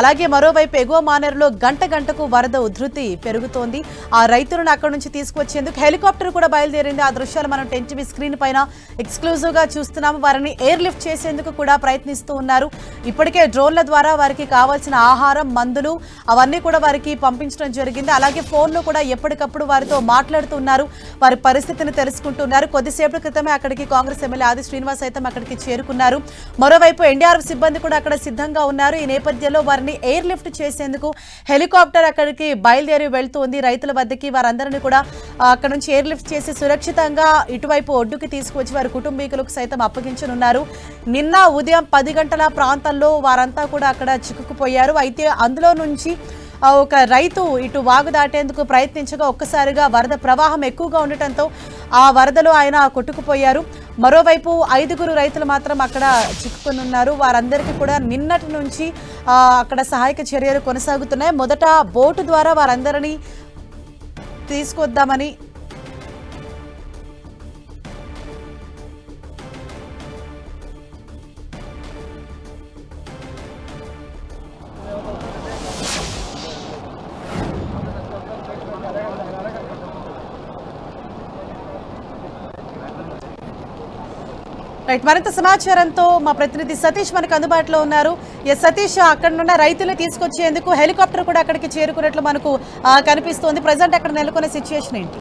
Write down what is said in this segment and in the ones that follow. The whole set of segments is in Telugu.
అలాగే మరోవైపు ఎగువ మానేరులో గంటకు వరద ఉధృతి పెరుగుతోంది. ఆ రైతులను అక్కడి నుంచి తీసుకొచ్చేందుకు హెలికాప్టర్ కూడా బయలుదేరింది. ఆ దృశ్యాలు మనం ఎన్టీవీ స్క్రీన్ పైన ఎక్స్క్లూజివ్ గా చూస్తున్నాము. వారిని ఎయిర్ లిఫ్ట్ చేసేందుకు కూడా ప్రయత్నిస్తూ ఉన్నారు. ఇప్పటికే డ్రోన్ల ద్వారా వారికి కావాల్సిన ఆహారం, మందులు అవన్నీ కూడా వారికి పంపించడం జరిగింది. అలాగే ఫోన్లో కూడా ఎప్పటికప్పుడు వారితో మాట్లాడుతున్నారు, వారి పరిస్థితిని తెలుసుకుంటున్నారు. కొద్దిసేపటి క్రితమే అక్కడికి కాంగ్రెస్ ఎమ్మెల్యే ఆది శ్రీనివాస్ సైతం అక్కడికి చేరుకున్నారు. మరోవైపు ఎన్డీఆర్ఎఫ్ సిబ్బంది కూడా అక్కడ సిద్ధంగా ఉన్నారు. ఈ నేపథ్యంలో వారిని ఎయిర్ లిఫ్ట్ చేసేందుకు హెలికాప్టర్ అక్కడికి బయలుదేరి వెళ్తుంది. రైతుల వద్దకి వారందరినీ కూడా అక్కడ నుంచి ఎయిర్ లిఫ్ట్ చేసి సురక్షితంగా ఇటువైపు ఒడ్డుకి తీసుకువచ్చి వారి కుటుంబీకులకు సైతం అప్పగించనున్నారు. నిన్న ఉదయం 10 గంటల ప్రాంతంలో వారంతా కూడా అక్కడ చిక్కుకుపోయారు. అయితే అందులో నుంచి ఒక రైతు ఇటు వాగు దాటేందుకు ప్రయత్నించగా ఒక్కసారిగా వరద ప్రవాహం ఎక్కువగా ఉండటంతో ఆ వరదలో ఆయన కొట్టుకుపోయారు. మరోవైపు 5 రైతులు మాత్రం అక్కడ చిక్కుకున్నారు. వారందరికీ కూడా నిన్నటి నుంచి అక్కడ సహాయక చర్యలు కొనసాగుతున్నాయి. మొదట బోటు ద్వారా వారందరినీ తీసుకొద్దామని మరింత సమాచారంతో మా ప్రతినిధి సతీష్ మనకు అందుబాటులో ఉన్నారు. సతీష్, అక్కడ ఉన్న రైతులను తీసుకొచ్చేందుకు హెలికాప్టర్ కూడా అక్కడికి చేరుకున్నట్లు మనకు కనిపిస్తోంది. ప్రజెంట్ అక్కడ నెలకొన్న సిచ్యుయేషన్ ఏంటి?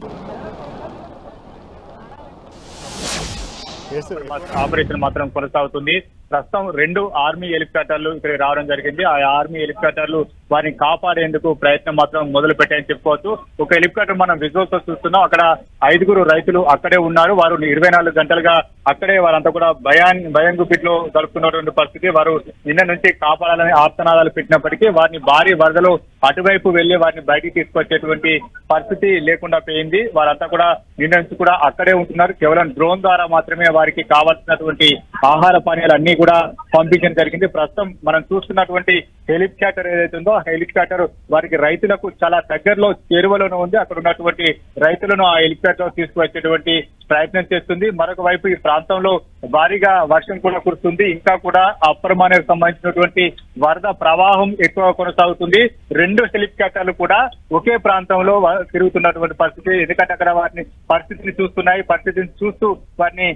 ఆపరేషన్ మాత్రం కొనసాగుతుంది. ప్రస్తుతం 2 ఆర్మీ హెలికాప్టర్లు ఇక్కడ రావడం జరిగింది. ఆ ఆర్మీ హెలికాప్టర్లు వారిని కాపాడేందుకు ప్రయత్నం మాత్రం మొదలు పెట్టాయని చెప్పుకోవచ్చు. ఒక హెలికాప్టర్ మనం విజువల్స్ తో చూస్తున్నాం. అక్కడ 5 రైతులు అక్కడే ఉన్నారు. వారు 24 గంటలుగా అక్కడే వారంతా కూడా భయం గుప్పిట్లో గడుపుతున్నటువంటి పరిస్థితి. వారు నిన్న నుంచి కాపాడాలని ఆర్తనాదాలు పెట్టినప్పటికీ వారిని భారీ వరదలో అటువైపు వెళ్లి వారిని బయటికి తీసుకొచ్చేటువంటి పరిస్థితి లేకుండా పోయింది. వారంతా కూడా నిన్న నుంచి కూడా అక్కడే ఉంటున్నారు. కేవలం డ్రోన్ ద్వారా మాత్రమే వారికి కావాల్సినటువంటి ఆహార పానీయాలు అన్ని కూడా పంపించడం జరిగింది. ప్రస్తుతం మనం చూస్తున్నటువంటి హెలికాప్టర్ ఏదైతే ఉందో ఆ హెలికాప్టర్ వారికి రైతులకు చాలా దగ్గరలో చేరువలోనే ఉంది. అక్కడ ఉన్నటువంటి రైతులను ఆ హెలికాప్టర్ తీసుకువచ్చేటువంటి ప్రయత్నం చేస్తుంది. మరొక వైపు ఈ ప్రాంతంలో భారీగా వర్షం కూడా కురుస్తుంది. ఇంకా కూడా అప్పర్ మానేరుకు సంబంధించినటువంటి వరద ప్రవాహం ఎక్కువ కొనసాగుతుంది. 2 హెలికాప్టర్లు కూడా ఒకే ప్రాంతంలో తిరుగుతున్నటువంటి పరిస్థితి. ఎందుకంటే అక్కడ వారిని పరిస్థితిని చూస్తున్నాయి. పరిస్థితిని చూస్తూ వారిని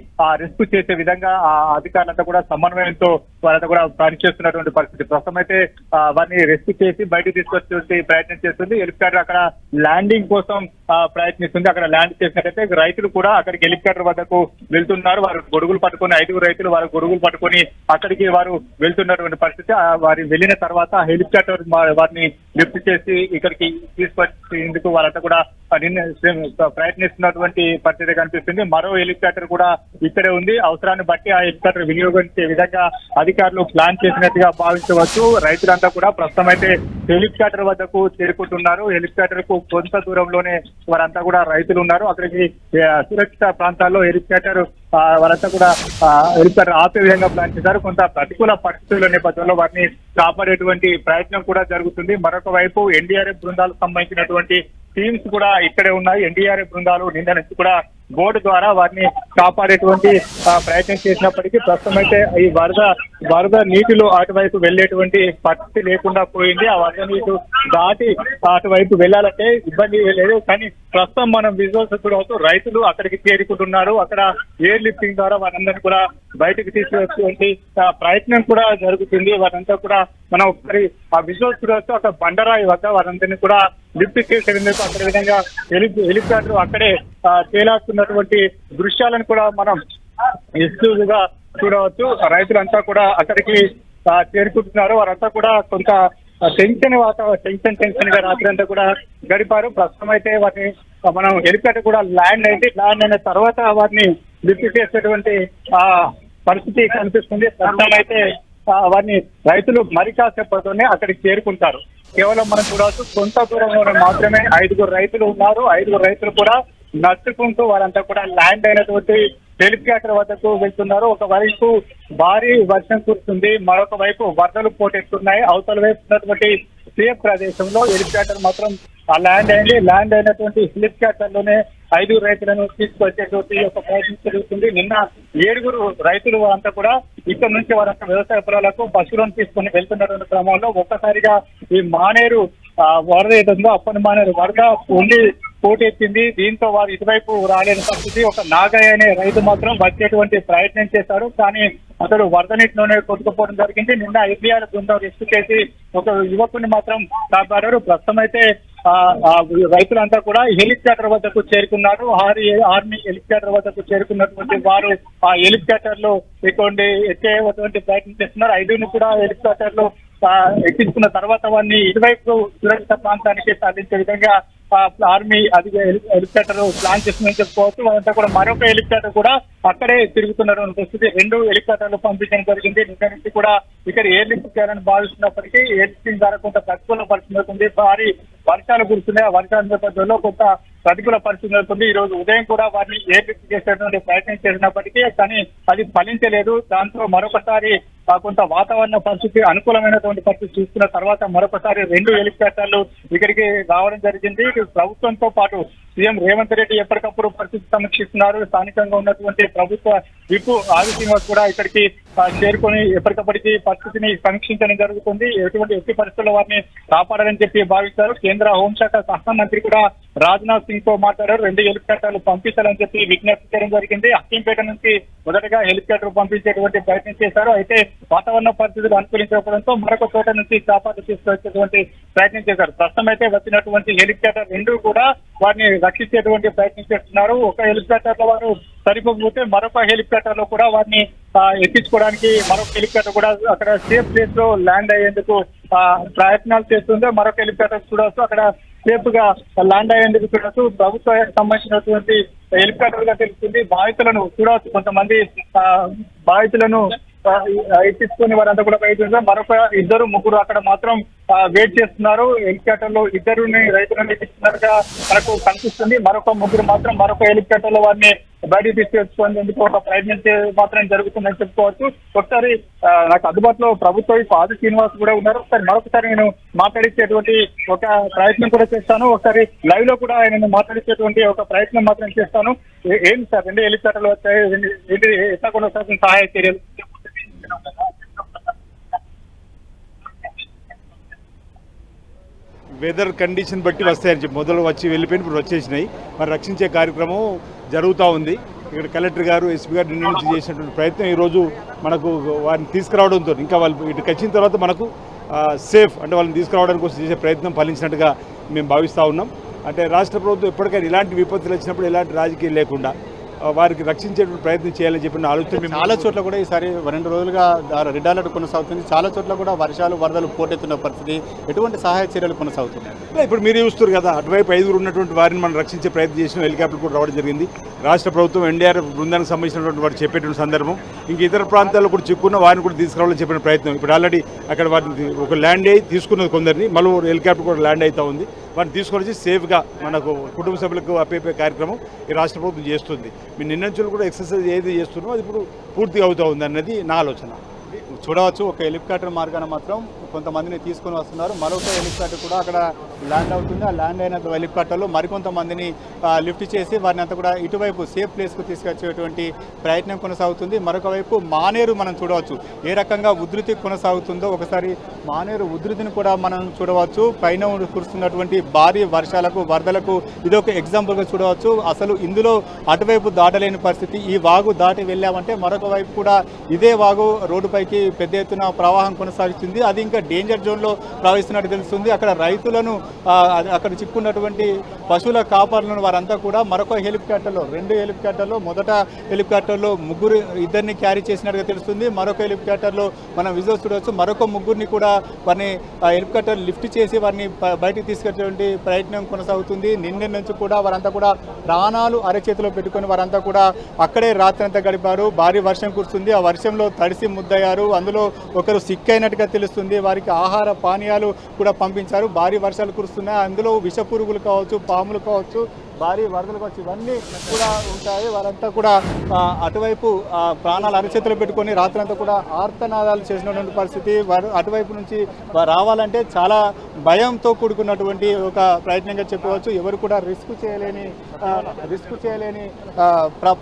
రెస్క్యూ చేసే విధంగా ఆ అధికారులంతా కూడా సమన్వయంతో వారంతా కూడా పనిచేస్తున్నటువంటి పరిస్థితి. ప్రస్తుతం అయితే వారిని రెస్క్యూ చేసి బయటకు తీసుకొచ్చే ప్రయత్నం చేస్తుంది. హెలికాప్టర్ అక్కడ ల్యాండింగ్ కోసం ప్రయత్నిస్తుంది. అక్కడ ల్యాండ్ చేసినట్టయితే రైతులు కూడా అక్కడికి హెలికాప్టర్ వద్దకు వెళ్తున్నారు. వారు గొడుగులు పట్టుకొని 5 రైతులు వారు గొడుగులు పట్టుకొని అక్కడికి వారు వెళ్తున్నటువంటి పరిస్థితి. వారి వెళ్లిన తర్వాత హెలికాప్టర్ వారిని లిఫ్ట్ చేసి ఇక్కడికి తీసుకొచ్చేందుకు వారంతా కూడా ప్రయత్నిస్తున్నటువంటి పరిస్థితి కనిపిస్తుంది. మరో హెలికాప్టర్ కూడా ఇక్కడే ఉంది. అవసరాన్ని బట్టి ఆ హెలికాప్టర్ వినియోగించే విధంగా అధికారులు ప్లాన్ చేసినట్టుగా భావించవచ్చు. రైతులంతా కూడా ప్రస్తుతం అయితే హెలికాప్టర్ వద్దకు చేరుకుంటున్నారు. హెలికాప్టర్ కు కొంత దూరంలోనే వారంతా కూడా రైతులు ఉన్నారు. అక్కడికి సురక్షిత ప్రాంతాల్లో హెలికాప్టర్ వారంతా కూడా హెలికాప్టర్ ఆపే విధంగా ప్లాన్ చేశారు. కొంత ప్రతికూల పరిస్థితుల నేపథ్యంలో వారిని కాపాడేటువంటి ప్రయత్నం కూడా జరుగుతుంది. మరొక వైపు ఎన్డీఆర్ఎఫ్ బృందాలకు సంబంధించినటువంటి టీమ్స్ కూడా ఇక్కడే ఉన్నాయి. ఎన్డీఆర్ఎఫ్ బృందాలు నిన్న నుంచి కూడా బోర్డు ద్వారా వారిని కాపాడేటువంటి ప్రయత్నం చేసినప్పటికీ ప్రస్తుతం అయితే ఈ వరద నీటిలో అటువైపు వెళ్లేటువంటి పరిస్థితి లేకుండా పోయింది. ఆ వరద నీరు దాటి అటువైపు వెళ్లాలంటే ఇబ్బంది లేదు. కానీ ప్రస్తుతం మనం విజువల్స్ చూడవచ్చు. రైతులు అక్కడికి చేరుకుంటున్నారు. అక్కడ ఎయిర్ లిఫ్టింగ్ ద్వారా వారందరినీ కూడా బయటకు తీసుకొచ్చేటువంటి ప్రయత్నం కూడా జరుగుతుంది. వారంతా కూడా మనం ఒకసారి ఆ విజువల్స్ చూడవచ్చు. అక్కడ బండరాయి వద్ద వారందరినీ కూడా లిఫ్ట్ చేసేందుకు అక్కడ విధంగా హెలికాప్టర్ అక్కడే తేలాడుతున్నటువంటి దృశ్యాలను కూడా మనం ఎక్స్క్లూజివ్గా చూడవచ్చు. రైతులంతా కూడా అక్కడికి చేరుకుంటున్నారు. వారంతా కూడా కొంత టెన్షన్ గా రాత్రి అంతా కూడా గడిపారు. ప్రస్తుతం అయితే వారిని మనం హెలికాప్టర్ కూడా ల్యాండ్ అయిన తర్వాత వారిని లిఫ్ట్ చేసేటువంటి పరిస్థితి కనిపిస్తుంది. ప్రస్తుతం అయితే వారిని రైతులు మరి కాసేపటితోనే అక్కడికి చేరుకుంటారు. కేవలం మనం చూడవచ్చు కొంత దూరంలో మాత్రమే 5 రైతులు ఉన్నారు. 5 రైతులు కూడా నడుచుకుంటూ వారంతా కూడా ల్యాండ్ అయినటువంటి హెలికాప్టర్ వద్దకు వెళ్తున్నారు. ఒకవైపు భారీ వర్షం కురుస్తుంది, మరొక వైపు వరదలు పోటెత్తున్నాయి. అవతల వైపు ఉన్నటువంటి సేఫ్ ప్రదేశంలో హెలికాప్టర్ మాత్రం ల్యాండ్ అయినటువంటి హెలికాప్టర్ లోనే 5 రైతులను తీసుకొచ్చేటువంటి ఒక ప్రయత్నం జరుగుతుంది. నిన్న 7 రైతులు అంతా కూడా ఇక్కడ నుంచి వారంతా వ్యవసాయ పొలాలకు పశువులను తీసుకుని వెళ్తున్నటువంటి క్రమంలో ఒక్కసారిగా ఈ మానేరు వరద ఏదో అప్పటి మానేరు వరద ఉండి పోటెత్తింది. దీంతో వారు ఇటువైపు రాలేని పరిస్థితి. ఒక నాగయ్య అనే రైతు మాత్రం వచ్చేటువంటి ప్రయత్నం చేశారు, కానీ అతడు వరద నీటిలోనే కొట్టుకుపోవడం జరిగింది. నిన్న ఐపీఆర్ బృందం రెస్క్యూ చేసి ఒక యువకుని మాత్రం కాపాడారు. ప్రస్తుతం అయితే రైతులంతా కూడా హెలికాప్టర్ వద్దకు చేరుకున్నారు. ఆర్మీ హెలికాప్టర్ వద్దకు చేరుకున్నటువంటి వారు ఆ హెలికాప్టర్ లో ఎక్కేటువంటి ప్రయత్నం చేస్తున్నారు. 5 కూడా హెలికాప్టర్ లో ఎక్కించుకున్న తర్వాత వారిని ఇటువైపు సురక్షిత ప్రాంతానికి తరలించే విధంగా ఆర్మీ అది హెలికాప్టర్ ప్లాన్ చేస్తుందని చెప్పుకోవచ్చు. వాళ్ళంతా కూడా మరొక హెలికాప్టర్ కూడా అక్కడే తిరుగుతున్నారు పరిస్థితి. 2 హెలికాప్టర్లు పంపించడం జరిగింది. నిన్న నుంచి కూడా ఇక్కడ ఎయిర్ లిఫ్ట్ చేయాలని భావిస్తున్నప్పటికీ ఎయిర్ లిఫ్టింగ్ ద్వారా కొంత ప్రతికూల పరిస్థితి అవుతుంది. భారీ వర్షాలు కురుస్తున్నాయి. ఆ వర్షాల నేపథ్యంలో కొంత ప్రతికూల పరిస్థితి అవుతుంది. ఈ రోజు ఉదయం కూడా వారిని ఎయిర్ లిఫ్ట్ చేసేటువంటి ప్రయత్నం చేసినప్పటికీ కానీ అది ఫలించలేదు. దాంతో మరొకసారి కొంత వాతావరణ పరిస్థితి అనుకూలమైనటువంటి పరిస్థితి చూసుకున్న తర్వాత మరొకసారి 2 హెలికాప్టర్లు ఇక్కడికి రావడం జరిగింది. ప్రభుత్వంతో పాటు సీఎం రేవంత్ రెడ్డి ఎప్పటికప్పుడు పరిస్థితి సమీక్షిస్తున్నారు. స్థానికంగా ఉన్నటువంటి ప్రభుత్వ విప్ ఆది శ్రీనివాస్ కూడా ఇక్కడికి చేరుకొని ఎప్పటికప్పటికి పరిస్థితిని సమీక్షించడం జరుగుతుంది. ఎట్టి పరిస్థితుల్లో వారిని కాపాడాలని చెప్పి భావిస్తారు. కేంద్ర హోంశాఖ సహా మంత్రి కూడా రాజ్నాథ్ సింగ్ తో మాట్లాడారు. 2 హెలికాప్టర్లు పంపించాలని చెప్పి విజ్ఞప్తి చేయడం జరిగింది. అక్కింపేట నుంచి మొదటగా హెలికాప్టర్ పంపించేటువంటి ప్రయత్నం చేశారు. అయితే వాతావరణ పరిస్థితులు అనుకూలించకపోవడంతో మరొక చోట నుంచి చాపాలు తీసుకొచ్చేటువంటి ప్రయత్నం చేశారు. ప్రస్తుతం అయితే వచ్చినటువంటి హెలికాప్టర్ 2 కూడా వారిని రక్షించేటువంటి ప్రయత్నం చేస్తున్నారు. ఒక హెలికాప్టర్ లో వారు సరిపోకపోతే మరొక హెలికాప్టర్ లో కూడా వారిని ఎక్కించుకోవడానికి మరొక హెలికాప్టర్ కూడా అక్కడ సేఫ్ ప్లేస్ లో ల్యాండ్ అయ్యేందుకు ప్రయత్నాలు చేస్తుంది. మరొక హెలికాప్టర్ చూడవచ్చు అక్కడ సేఫ్ గా ల్యాండ్ అయ్యేందుకు చూడవచ్చు. ప్రభుత్వానికి సంబంధించినటువంటి హెలికాప్టర్ గా తెలుస్తుంది. బాధితులను చూడవచ్చు, కొంతమంది బాధితులను ఎక్కించుకుని వారంతా కూడా బయట మరొక 2-3 అక్కడ మాత్రం వెయిట్ చేస్తున్నారు. హెలికాప్టర్ లో 2 రైతులను ఎక్కిస్తున్నట్టుగా మనకు కనిపిస్తుంది. మరొక 3 మాత్రం మరొక హెలికాప్టర్ లో వారిని బయటికి తీసుకొచ్చుకునేందుకు ఒక ప్రయత్నం మాత్రం జరుగుతుందని చెప్పుకోవచ్చు. ఒకసారి నాకు అందుబాటులో ప్రభుత్వ ఆది శ్రీనివాస్ కూడా ఉన్నారు. మరొకసారి నేను మాట్లాడించేటువంటి ఒక ప్రయత్నం కూడా చేస్తాను. ఒకసారి లైవ్ లో కూడా ఆయన మాట్లాడించేటువంటి ఒక ప్రయత్నం మాత్రం చేస్తాను. ఏంటి సార్ 2 హెలికాప్టర్లు వచ్చాయి, ఎట్లా కొనసాగుతున్న సహాయ చర్యలు? వెదర్ కండిషన్ బట్టి వస్తాయని చెప్పి మొదలు వచ్చి వెళ్ళిపోయిన ఇప్పుడు వచ్చేసినాయి. మరి రక్షించే కార్యక్రమం జరుగుతూ ఉంది. ఇక్కడ కలెక్టర్ గారు ఎస్పీ గారు నిన్న నుంచి చేసినటువంటి ప్రయత్నం ఈరోజు మనకు వారిని తీసుకురావడంతో ఇంకా వాళ్ళు ఇటుకు వచ్చిన తర్వాత మనకు సేఫ్ అంటే వాళ్ళని తీసుకురావడానికి కోసం చేసే ప్రయత్నం ఫలించినట్టుగా మేము భావిస్తూ ఉన్నాం. అంటే రాష్ట్ర ప్రభుత్వం ఎప్పటికైనా ఇలాంటి విపత్తులు వచ్చినప్పుడు ఎలాంటి రాజకీయం లేకుండా వారికి రక్షించేటువంటి ప్రయత్నం చేయాలని చెప్పిన ఆలోచన చాలా చోట్ల కూడా ఈసారి 2 రోజులుగా రెడ్ అలర్ట్ కొనసాగుతుంది. చాలా చోట్ల కూడా వర్షాలు వరదలు పోటెత్తున్న పరిస్థితి. ఎటువంటి సహాయ చర్యలు కొనసాగుతున్నాయి? ఇప్పుడు మీరు చూస్తారు కదా, అటువైపు 5 ఉన్నటువంటి వారిని మనం రక్షించే ప్రయత్నం చేసిన హెలికాప్టర్ కూడా రావడం జరిగింది. రాష్ట్ర ప్రభుత్వం ఎన్డీఆర్ఎఫ్ బృందానికి సంబంధించినటువంటి వారు చెప్పేటువంటి సందర్భం ఇంక ఇతర ప్రాంతాల్లో కూడా చిక్కున్న వారిని కూడా తీసుకురావాలని చెప్పిన ప్రయత్నం. ఇప్పుడు ఆల్రెడీ అక్కడ వారిని ఒక ల్యాండ్ అయ్యి తీసుకున్నది కొందరిని, మళ్ళీ హెలికాప్టర్ కూడా ల్యాండ్ అవుతూ ఉంది. వారిని తీసుకొని వచ్చి సేఫ్గా మనకు కుటుంబ సభ్యులకు అప్పే కార్యక్రమం ఈ రాష్ట్ర ప్రభుత్వం చేస్తుంది. మీ నిన్న కూడా ఎక్సర్సైజ్ ఏది చేస్తున్నామో అది ఇప్పుడు పూర్తిగా అవుతూ ఉంది అన్నది నా ఆలోచన. చూడవచ్చు ఒక హెలికాప్టర్ మార్గాన మాత్రం కొంతమందిని తీసుకొని వస్తున్నారు. మరొక హెలికాప్టర్ కూడా అక్కడ ల్యాండ్ అవుతుంది. ఆ ల్యాండ్ అయిన హెలికాప్టర్లో మరికొంతమందిని లిఫ్ట్ చేసి వారిని అంతా కూడా ఇటువైపు సేఫ్ ప్లేస్కు తీసుకొచ్చేటువంటి ప్రయత్నం కొనసాగుతుంది. మరొక వైపు మానేరు మనం చూడవచ్చు ఏ రకంగా ఉధృతి కొనసాగుతుందో. ఒకసారి మానేరు ఉధృతిని కూడా మనం చూడవచ్చు. పైన కురుస్తున్నటువంటి భారీ వర్షాలకు వరదలకు ఇదొక ఎగ్జాంపుల్గా చూడవచ్చు. అసలు ఇందులో అటువైపు దాటలేని పరిస్థితి. ఈ వాగు దాటి వెళ్ళామంటే మరొక వైపు కూడా ఇదే వాగు రోడ్డుపైకి పెద్ద ఎత్తున ప్రవాహం కొనసాగుతుంది. అది ఇంకా డేంజర్ జోన్లో ప్రవహిస్తున్నట్టు తెలుస్తుంది. అక్కడ రైతులను అక్కడ చిక్కున్నటువంటి పశువుల కాపరులను వారంతా కూడా మరొక హెలికాప్టర్లో 2 హెలికాప్టర్లో మొదట హెలికాప్టర్లో ఇద్దరిని క్యారీ చేసినట్టుగా తెలుస్తుంది. మరొక హెలికాప్టర్లో మనం విజువల్స్ చూడవచ్చు. మరొక 3 కూడా వారిని హెలికాప్టర్ లిఫ్ట్ చేసి వారిని బయటికి తీసుకొచ్చేటువంటి ప్రయత్నం కొనసాగుతుంది. నిన్న నుంచి కూడా వారంతా కూడా ప్రాణాలు అరచేతిలో పెట్టుకొని వారంతా కూడా అక్కడే రాత్రి అంతా గడిపారు. భారీ వర్షం కురుస్తుంది. ఆ వర్షంలో తడిసి ముద్దయ్యారు. అందులో ఒకరు సిక్ అయినట్టుగా తెలుస్తుంది. వారికి ఆహార పానీయాలు కూడా పంపించారు. భారీ వర్షాలు కురుస్తున్నాయి. అందులో విషపురుగులు కావచ్చు, పాములు కావచ్చు, భారీ వరదలు కావచ్చు, ఇవన్నీ కూడా ఉంటాయి. వారంతా కూడా అటువైపు ప్రాణాలు అరచేతులు పెట్టుకొని రాత్రంతా కూడా ఆర్తనాదాలు చేసినటువంటి పరిస్థితి. వారు అటువైపు నుంచి రావాలంటే చాలా భయంతో కూడుకున్నటువంటి ఒక ప్రయత్నంగా చెప్పవచ్చు. ఎవరు కూడా రిస్క్ చేయలేని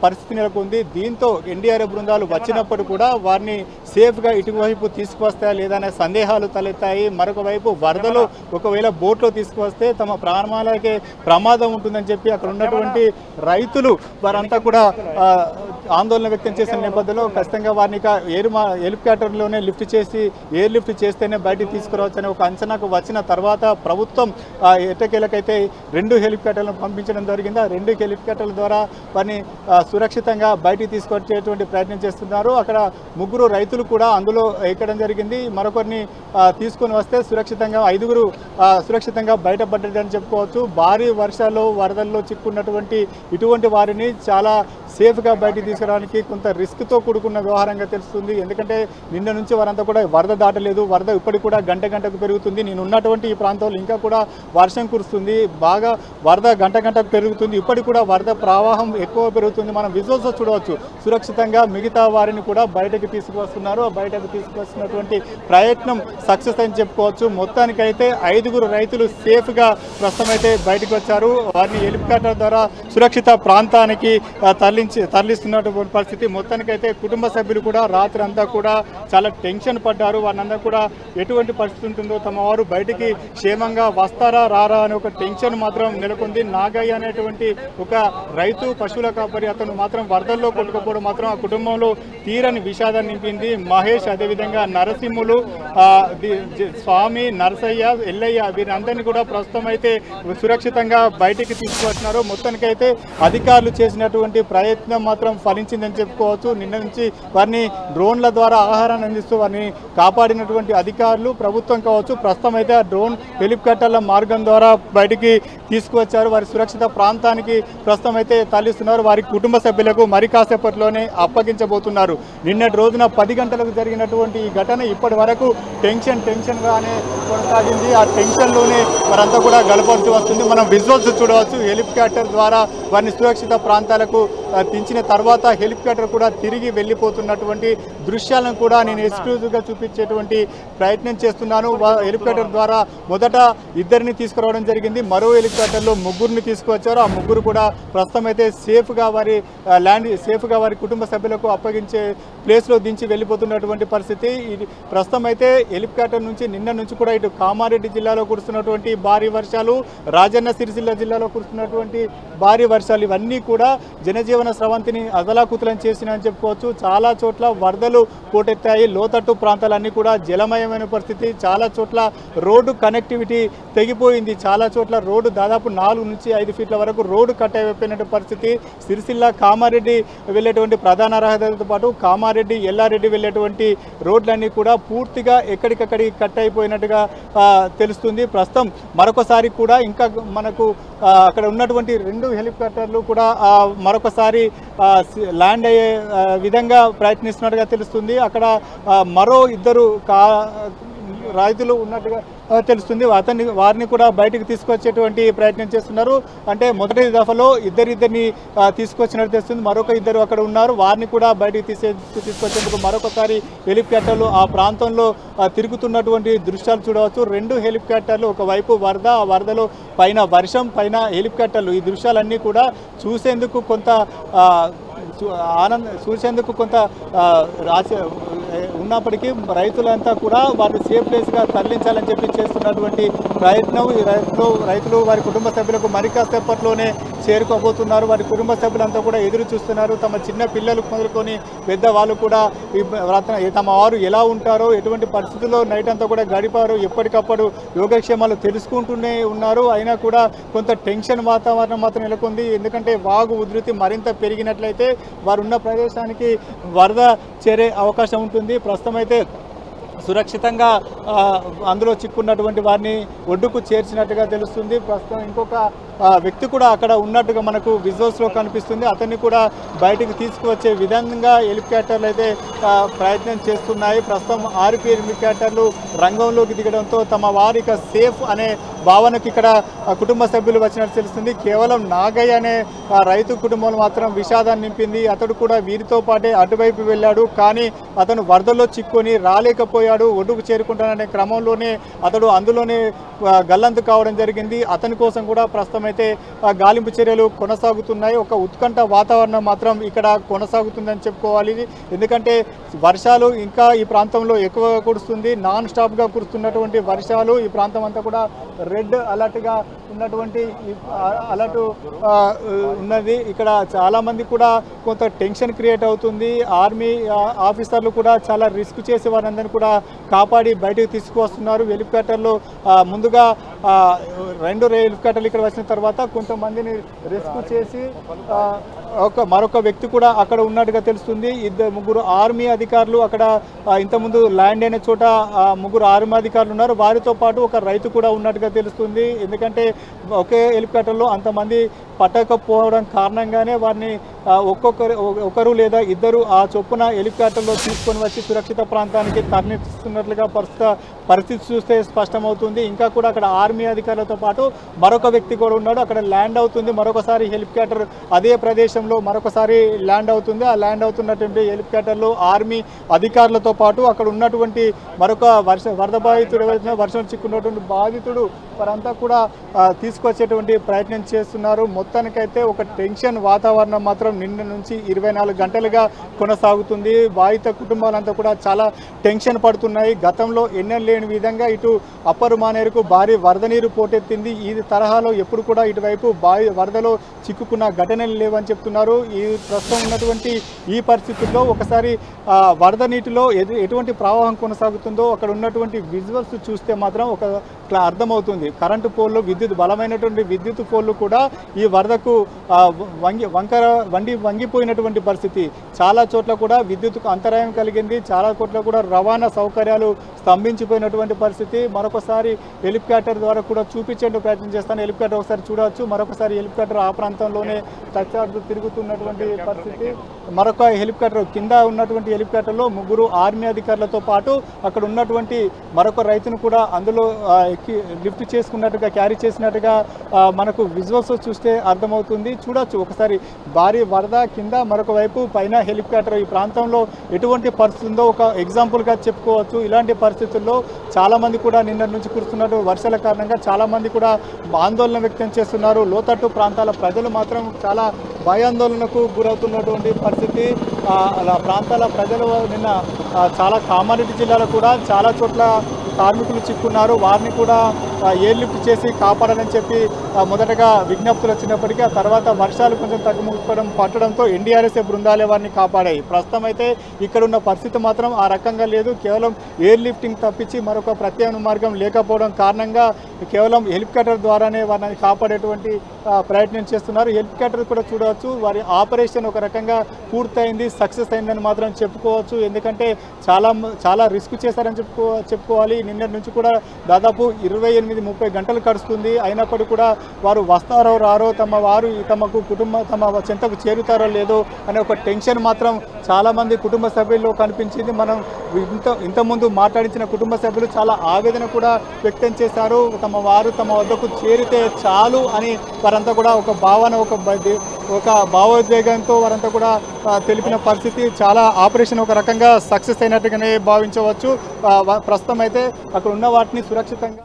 పరిస్థితి నెలకొంది. దీంతో ఎన్డీఆర్ఎఫ్ బృందాలు వచ్చినప్పుడు కూడా వారిని సేఫ్గా ఇటువైపు తీసుకువస్తాయా లేదా అనే సందేహాలు తలెత్తాయి. మరొక వైపు వరదలు ఒకవేళ బోట్లో తీసుకువస్తే తమ ప్రాణాలకే ప్రమాదం ఉంటుందని చెప్పి అక్కడ ఉన్నటువంటి రైతులు వారంతా కూడా ఆందోళన వ్యక్తం చేసిన నేపథ్యంలో ఖచ్చితంగా వారిని హెలికాప్టర్లోనే ఎయిర్ లిఫ్ట్ చేస్తేనే బయటికి తీసుకురావచ్చు అనే ఒక అంచనాకు వచ్చిన తర్వాత ప్రభుత్వం ఎట్టకేలకైతే 2 హెలికాప్టర్లను పంపించడం జరిగింది. ఆ 2 హెలికాప్టర్ల ద్వారా వారిని సురక్షితంగా బయటికి తీసుకొచ్చేటువంటి ప్రయత్నం చేస్తున్నారు. అక్కడ 3 రైతులు కూడా అందులో ఎక్కడం జరిగింది. మరొకరిని తీసుకొని వస్తే సురక్షితంగా 5 సురక్షితంగా బయటపడ్డారని చెప్పుకోవచ్చు. భారీ వర్షాలు వరదల్లో చిక్కున్నటువంటి ఇటువంటి వారిని చాలా సేఫ్గా బయటికి తీసుకురావడానికి కొంత రిస్క్తో కూడుకున్న వ్యవహారంగా తెలుస్తుంది. ఎందుకంటే నిన్న నుంచి వారంతా కూడా వరద దాటలేదు. వరద ఇప్పటికి కూడా గంటకు పెరుగుతుంది. నేను ఉన్నటువంటి ఈ ప్రాంతంలో ఇంకా కూడా వర్షం కురుస్తుంది. బాగా వరద గంటకు పెరుగుతుంది. ఇప్పటికి కూడా వరద ప్రవాహం ఎక్కువ పెరుగుతుంది. మనం విజువల్స్ చూడవచ్చు. సురక్షితంగా మిగతా వారిని కూడా బయటకు తీసుకువస్తున్నారు. బయటకు తీసుకొస్తున్నటువంటి ప్రయత్నం సక్సెస్ అని చెప్పుకోవచ్చు. మొత్తానికైతే 5 రైతులు సేఫ్గా ప్రస్తుతం అయితే బయటకు వచ్చారు. వారిని హెలికాప్టర్ ద్వారా సురక్షిత ప్రాంతానికి తరలిస్తున్నటువంటి పరిస్థితి. మొత్తానికైతే కుటుంబ సభ్యులు కూడా రాత్రి అంతా కూడా చాలా టెన్షన్ పడ్డారు. వారందరూ కూడా ఎటువంటి పరిస్థితి ఉంటుందో, తమ వారు బయటికి క్షేమంగా వస్తారా రారా అనే ఒక టెన్షన్ మాత్రం నెలకొంది. నాగయ్య అనేటువంటి ఒక రైతు పశువుల కాపరి అతను మాత్రం వరదల్లో కొట్టుకుపోవడం మాత్రం ఆ కుటుంబంలో తీరని విషాదాన్ని నింపింది. మహేష్, అదేవిధంగా నరసింహులు, స్వామి, నరసయ్య, ఎల్లయ్య వీరందరినీ కూడా ప్రస్తుతం అయితే సురక్షితంగా బయటికి తీసుకువస్తున్నారు. మొత్తానికైతే అధికారులు చేసినటువంటి ప్రయత్నం మాత్రం ఫలించిందని చెప్పుకోవచ్చు. నిన్న నుంచి వారిని డ్రోన్ల ద్వారా ఆహారాన్ని అందిస్తూ వారిని కాపాడినటువంటి అధికారులు, ప్రభుత్వం కావచ్చు. ప్రస్తుతం అయితే ఆ డ్రోన్ హెలికాప్టర్ల మార్గం ద్వారా బయటికి తీసుకువచ్చారు. వారి సురక్షిత ప్రాంతానికి ప్రస్తుతం అయితే తరలిస్తున్నారు. వారి కుటుంబ సభ్యులకు మరి కాసేపట్లోనే అప్పగించబోతున్నారు. నిన్నటి రోజున 10 గంటలకు జరిగినటువంటి ఈ ఘటన ఇప్పటి వరకు టెన్షన్గానే కొనసాగింది. ఆ టెన్షన్లోనే వారంతా కూడా గడపాల్సి వస్తుంది. మనం విజువల్స్ చూడవచ్చు. హెలికాప్టర్ ద్వారా వారిని సురక్షిత ప్రాంతాలకు దించిన తర్వాత హెలికాప్టర్ కూడా తిరిగి వెళ్ళిపోతున్నటువంటి దృశ్యాలను కూడా నేను ఎక్స్క్లూజివ్గా చూపించేటువంటి ప్రయత్నం చేస్తున్నాను. హెలికాప్టర్ ద్వారా మొదట 2 తీసుకురావడం జరిగింది. మరో హెలికాప్టర్లో 3 తీసుకువచ్చారు. ఆ 3 కూడా ప్రస్తుతం అయితే సేఫ్గా వారి కుటుంబ సభ్యులకు అప్పగించే ప్లేస్లో దించి వెళ్ళిపోతున్నటువంటి పరిస్థితి. ఇది ప్రస్తుతం అయితే హెలికాప్టర్ నుంచి నిన్న నుంచి కూడా ఇటు కామారెడ్డి జిల్లాలో కురుస్తున్నటువంటి భారీ వర్షాలు, రాజన్న సిరిసిల్ల జిల్లాలో కురుస్తున్నటువంటి భారీ వర్షాలు ఇవన్నీ కూడా జనజీవన స్రవంతిని అదలాకుతలం చేసినాయని చెప్పుకోవచ్చు. చాలా చోట్ల వరదలు పోటెత్తాయి. లోతట్టు ప్రాంతాలన్నీ కూడా జలమయమైన పరిస్థితి. చాలా చోట్ల రోడ్డు కనెక్టివిటీ తెగిపోయింది. చాలా చోట్ల రోడ్డు దాదాపు 4 నుంచి 5 ఫీట్ల వరకు రోడ్డు కట్ అయిపోయినటువంటి పరిస్థితి. సిరిసిల్ల కామారెడ్డి వెళ్ళేటువంటి ప్రధాన రహదారితో పాటు కామారెడ్డి ఎల్లారెడ్డి వెళ్ళేటువంటి రోడ్లన్నీ కూడా పూర్తిగా ఎక్కడికక్కడికి కట్ అయిపోయినట్టుగా తెలుస్తుంది. ప్రస్తుతం మరొకసారి కూడా ఇంకా మనకు అక్కడ ఉన్నటువంటి 2 హెలికాప్టర్లు కూడా మరొకసారి ల్యాండ్ అయ్యే విధంగా ప్రయత్నిస్తున్నట్టుగా తెలుస్తుంది. అక్కడ మరో 2 రైతులు ఉన్నట్టుగా తెలుస్తుంది. వారిని కూడా బయటకు తీసుకొచ్చేటువంటి ప్రయత్నం చేస్తున్నారు. అంటే మొదటి దఫలో ఇద్దరిని తీసుకొచ్చినట్టు తెలుస్తుంది. మరొక 2 అక్కడ ఉన్నారు. వారిని కూడా బయటకు తీసుకొచ్చేందుకు మరొకసారి హెలికాప్టర్లు ఆ ప్రాంతంలో తిరుగుతున్నటువంటి దృశ్యాలు చూడవచ్చు. 2 హెలికాప్టర్లు, ఒకవైపు వరద, ఆ వరదలో పైన వర్షం, పైన హెలికాప్టర్లు, ఈ దృశ్యాలన్నీ కూడా చూసేందుకు కొంత ఉన్నప్పటికీ రైతులంతా కూడా వారిని సేఫ్ ప్లేస్గా తరలించాలని చెప్పి చేస్తున్నటువంటి ప్రయత్నం. ఈ రైతులు వారి కుటుంబ సభ్యులకు మరి కాసేపట్లోనే చేరుకోబోతున్నారు. వారి కుటుంబ సభ్యులంతా కూడా ఎదురు చూస్తున్నారు. తమ చిన్న పిల్లలు మొదలుకొని పెద్దవాళ్ళు కూడా తమ వారు ఎలా ఉంటారో, ఎటువంటి పరిస్థితుల్లో నైట్ అంతా కూడా గడిపారో ఎప్పటికప్పుడు యోగక్షేమాలు తెలుసుకుంటూనే ఉన్నారు. అయినా కూడా కొంత టెన్షన్ వాతావరణం మాత్రం నెలకొంది. ఎందుకంటే వాగు ఉధృతి మరింత పెరిగినట్లయితే వారు ఉన్న ప్రదేశానికి వరద చేరే అవకాశం ఉంటుంది. ప్రస్తుతం అయితే సురక్షితంగా అందులో చిక్కున్నటువంటి వారిని ఒడ్డుకు చేర్చినట్టుగా తెలుస్తుంది. ప్రస్తుతం ఇంకొక వ్యక్తి కూడా అక్కడ ఉన్నట్టుగా మనకు విజువల్స్లో కనిపిస్తుంది. అతన్ని కూడా బయటకు తీసుకువచ్చే విధంగా హెలికాప్టర్లు అయితే ప్రయత్నం చేస్తున్నాయి. ప్రస్తుతం 6 హెలికాప్టర్లు రంగంలోకి దిగడంతో తమ వారిక సేఫ్ అనే భావనకు ఇక్కడ కుటుంబ సభ్యులు వచ్చినట్టు తెలుస్తుంది. కేవలం నాగయ్య అనే రైతు కుటుంబంలో మాత్రం విషాదాన్ని నింపింది. అతడు కూడా వీరితో పాటే అటువైపు వెళ్ళాడు, కానీ అతను వరదల్లో చిక్కుని రాలేకపోయాడు. ఒడ్డుకు చేరుకుంటాననే క్రమంలోనే అతడు అందులోనే గల్లంతు కావడం జరిగింది. అతని కోసం కూడా ప్రస్తుతం అయితే గాలింపు చర్యలు కొనసాగుతున్నాయి. ఒక ఉత్కంఠ వాతావరణం మాత్రం ఇక్కడ కొనసాగుతుందని చెప్పుకోవాలి. ఎందుకంటే వర్షాలు ఇంకా ఈ ప్రాంతంలో ఎక్కువగా కురుస్తుంది. నాన్ స్టాప్గా కురుస్తున్నటువంటి వర్షాలు ఈ ప్రాంతం అంతా కూడా రెడ్ అలర్ట్గా ఉన్నటువంటి అలర్ట్ ఉన్నది. ఇక్కడ చాలామంది కూడా కొంత టెన్షన్ క్రియేట్ అవుతుంది. ఆర్మీ ఆఫీసర్లు కూడా చాలా రిస్క్ చేసి వారందరినీ కూడా కాపాడి బయటకు తీసుకువస్తున్నారు. హెలికాప్టర్లు ముందుగా 2 హెలికాప్టర్లు ఇక్కడ వచ్చిన తర్వాత కొంతమందిని రెస్క్యూ చేసి మరొక వ్యక్తి కూడా అక్కడ ఉన్నట్టుగా తెలుస్తుంది. 3 ఆర్మీ అధికారులు అక్కడ ఇంతకుముందు ల్యాండ్ అయిన చోట 3 ఆర్మీ అధికారులు ఉన్నారు. వారితో పాటు ఒక రైతు కూడా ఉన్నట్టుగా తెలుస్తుంది. ఎందుకంటే ఒకే హెలికాప్టర్లో అంతమంది పట్టకపోవడం కారణంగానే వారిని ఒకరు లేదా ఇద్దరు ఆ చొప్పున హెలికాప్టర్లో తీసుకొని వచ్చి సురక్షిత ప్రాంతానికి తరలిస్తున్నట్లుగా పరిస్థితి చూస్తే స్పష్టమవుతుంది. ఇంకా కూడా అక్కడ ఆర్మీ అధికారులతో పాటు మరొక వ్యక్తి కూడా ఉన్నాడు. అక్కడ ల్యాండ్ అవుతుంది. మరొకసారి హెలికాప్టర్ అదే ప్రదేశంలో మరొకసారి ల్యాండ్ అవుతుంది. ఆ ల్యాండ్ అవుతున్నటువంటి హెలికాప్టర్లో ఆర్మీ అధికారులతో పాటు అక్కడ ఉన్నటువంటి మరొక వరద బాధితుడు ఎవరైతే వర్షం చిక్కున్నటువంటి బాధితుడు వారంతా కూడా తీసుకొచ్చేటువంటి ప్రయత్నం చేస్తున్నారు. మొత్తానికైతే ఒక టెన్షన్ వాతావరణం మాత్రం నిన్న నుంచి 24 గంటలుగా కొనసాగుతుంది. బాధిత కుటుంబాలంతా కూడా చాలా టెన్షన్ పడుతున్నాయి. గతంలో ఎన్నెం లేని విధంగా ఇటు అప్పర్ మానేరుకు భారీ వరద నీరు పోటెత్తింది. ఈ తరహాలో ఎప్పుడు కూడా ఇటువైపు వరదలో చిక్కుకున్న ఘటనలు లేవని చెప్తున్నారు. ఈ ప్రస్తుతం ఉన్నటువంటి ఈ పరిస్థితుల్లో ఒకసారి వరద నీటిలో ఎటువంటి ప్రవాహం కొనసాగుతుందో అక్కడ ఉన్నటువంటి విజువల్స్ చూస్తే మాత్రం ఒక అర్థమవుతుంది. కరెంటు పోల్లు బలమైనటువంటి విద్యుత్ పోల్లు కూడా ఈ వరదకు వంగిపోయినటువంటి పరిస్థితి. చాలా చోట్ల కూడా విద్యుత్కు అంతరాయం కలిగింది. చాలా చోట్ల కూడా రవాణా సౌకర్యాలు స్తంభించిపోయినటువంటి పరిస్థితి. మరొకసారి హెలికాప్టర్ ద్వారా కూడా చూపించేందుకు ప్రయత్నం చేస్తాను. హెలికాప్టర్ ఒకసారి చూడవచ్చు. మరొకసారి హెలికాప్టర్ ఆ ప్రాంతంలోనే తచ్చాడుతూ తిరుగుతున్నటువంటి పరిస్థితి. మరొక హెలికాప్టర్ కింద ఉన్నటువంటి హెలికాప్టర్లో 3 ఆర్మీ అధికారులతో పాటు అక్కడ ఉన్నటువంటి మరొక రైతును కూడా అందులో లిఫ్ట్ చేసుకున్నట్టుగా క్యారీ చేసినట్టుగా మనకు విజువల్స్ చూస్తే అర్థమవుతుంది. చూడొచ్చు ఒకసారి భారీ వరద కింద మరొక వైపు పైన హెలికాప్టర్. ఈ ప్రాంతంలో ఎటువంటి పరిస్థితి ఉందో ఒక ఎగ్జాంపుల్గా చెప్పుకోవచ్చు. ఇలాంటి పరిస్థితుల్లో చాలామంది కూడా నిన్న నుంచి కురుస్తున్నట్టు వర్షాల కారణంగా చాలామంది కూడా ఆందోళన వ్యక్తం చేస్తున్నారు. లోతట్టు ప్రాంతాల ప్రజలు మాత్రం చాలా భయాందోళనకు గురవుతున్నటువంటి పరిస్థితి. అలా ప్రాంతాల ప్రజలు నిన్న చాలా కామారెడ్డి జిల్లాలో కూడా చాలా చోట్ల కార్మికులు చిక్కున్నారు. వారిని కూడా ఎయిర్ లిఫ్ట్ చేసి కాపాడాలని చెప్పి మొదటగా విజ్ఞప్తులు వచ్చినప్పటికీ ఆ తర్వాత వర్షాలు కొంచెం తగ్గుముఖం పట్టడంతో ఎన్డీఆర్ఎస్ బృందాలే వారిని కాపాడాయి. ప్రస్తుతం అయితే ఇక్కడ ఉన్న పరిస్థితి మాత్రం ఆ రకంగా లేదు. కేవలం ఎయిర్ లిఫ్టింగ్ తప్పించి మరొక ప్రత్యామ్నాయ మార్గం లేకపోవడం కారణంగా కేవలం హెలికాప్టర్ ద్వారానే వారిని కాపాడేటువంటి ప్రయత్నం చేస్తున్నారు. హెలికాప్టర్ కూడా చూడవచ్చు. వారి ఆపరేషన్ ఒక రకంగా పూర్తయింది, సక్సెస్ అయిందని మాత్రం చెప్పుకోవచ్చు. ఎందుకంటే చాలా రిస్క్ చేశారని చెప్పుకోవాలి. నిన్నటి నుంచి కూడా దాదాపు 28-30 గంటలు గడుస్తుంది. అయినప్పటికీ కూడా వారు వస్తారో రారో, తమకు తమ చెంతకు చేరుతారో లేదో అనే ఒక టెన్షన్ మాత్రం చాలామంది కుటుంబ సభ్యుల్లో కనిపించింది. మనం ఇంతకుముందు మాట్లాడించిన కుటుంబ సభ్యులు చాలా ఆవేదన కూడా వ్యక్తం చేశారు. తమ వద్దకు చేరితే చాలు అని వారంతా కూడా ఒక భావన ఒక భావోద్వేగంతో వారంతా కూడా తెలిపిన పరిస్థితి. చాలా ఆపరేషన్ ఒక రకంగా సక్సెస్ అయినట్టుగానే భావించవచ్చు. ప్రస్తుతం అయితే అక్కడ ఉన్న వాటిని సురక్షితంగా